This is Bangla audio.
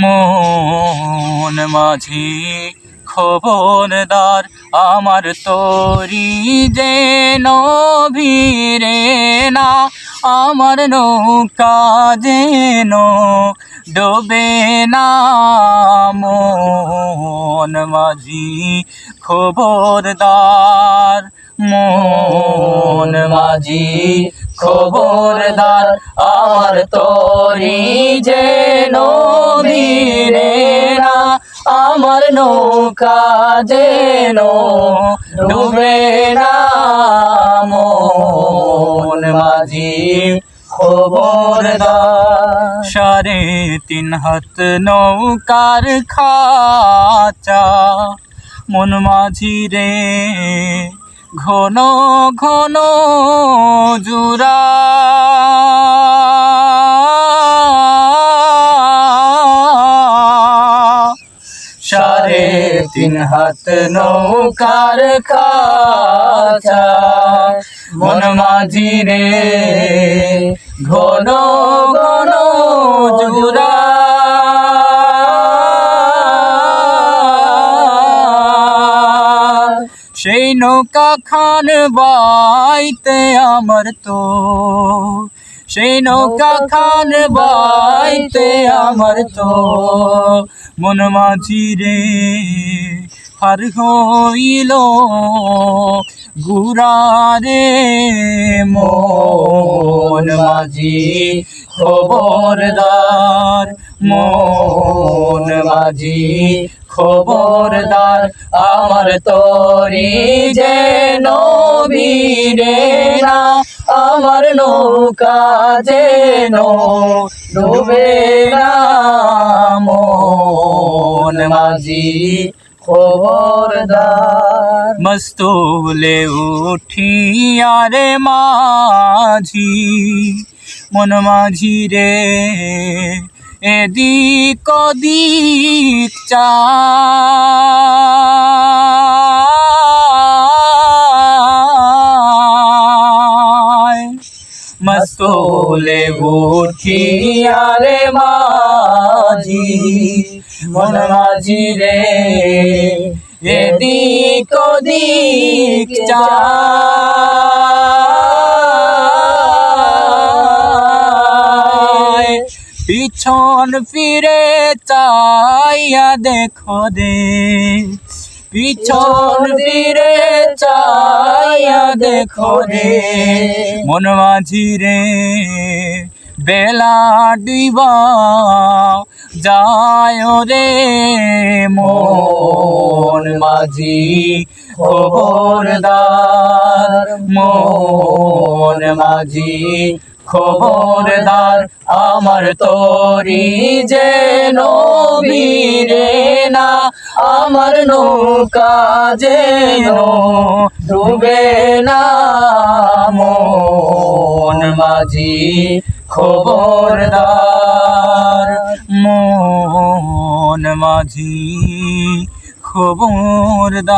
মন মাঝি খবরদার, আমার তরি যেন ভিড়ে না, আমার নৌকা যেন ডোবে না। মন মাঝি খবরদার, মন মাঝি খবরদার, আমার তরি যেন ভিড়ে না, আমার নৌকা যেন ডুবে না। মন মাঝি খবরদার। 3.5 হাত নৌকার খাঁচা, মন মাঝি রে ঘন ঘন জুরা। 3.5 হাত নৌকার খাঁচা, মন মাঝি রে ঘন ঘন জুরা। সেই নৌকা খান বাইতে আমার তো, সেই নৌকা খান বাইতে আমার তো, মন মাঝি রে হার হইল গুরারে। মন মাঝি খবরদার, মন মাঝি খবরদার, আমার তরি যেন ভিড়ে না, আমার নৌকা যেন ডুবে না। মন মাঝি খবরদার। মস্তলে উঠিয়া রে মাঝি, মন মাঝি রে এদিক ওদিক চায়। মস্তলে উঠিয়া রে মাঝি, মন মাঝি রে এদিক ওদিক চায়। পিছন ফিরে চাইয়া দেখো রে, পিছন ফিরে চাইয়া দেখো রে, মন মাঝি রে বেলা ডুবা যায় রে। মন মাঝি খবরদার, মন মাঝি খবরদার, আমার তরি যেন ভিড়ে না, আমার নৌকা যেন ডুবে না। মন মাঝি খবরদার, মন মাঝি খবরদার।